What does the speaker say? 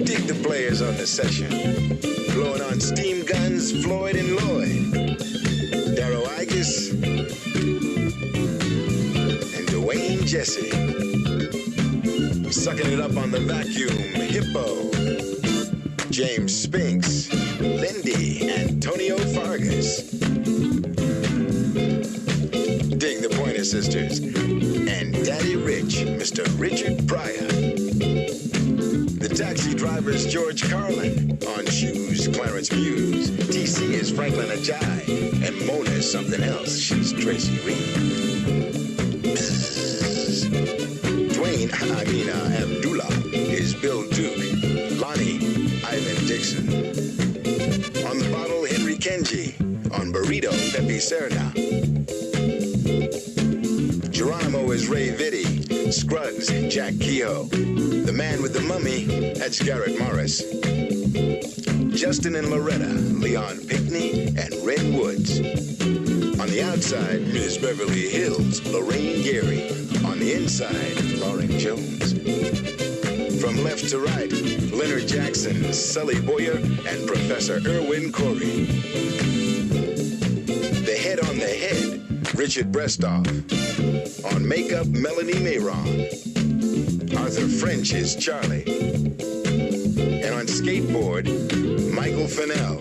Dig the players on the session. Blowing on steam guns, Floyd and Lloyd. Darrow Igus and Dwayne Jesse. Sucking it up on the vacuum, Hippo. James Spinks, Lindy, Antonio Fargas. Dig the Pointer Sisters. And Daddy Rich, Mr. Richard Pryor. The Taxi Drivers, George Carlin. On shoes, Clarence Muse. TC is Franklin Ajay. And Mona's something else. She's Tracy Reed. Dwayne, Abdullah is Bill Duke. Lonnie, Ivan Dixon. On the bottle, Henry Kenji. On burrito, Pepe Serna. Geronimo is Ray Vitti. Scruggs, Jack Kehoe. The man with the mummy, that's Garrett Morris. Justin and Loretta, Leon Pinkney, and Red Woods. On the outside, Miss Beverly Hills, Lorraine Gary. On the inside, Lauren Jones. From left to right, Leonard Jackson, Sully Boyer, and Professor Irwin Corey. The head on the head, Richard Brestoff. On makeup, Melanie Mayron. Arthur French is Charlie. And on skateboard, Michael Fennell.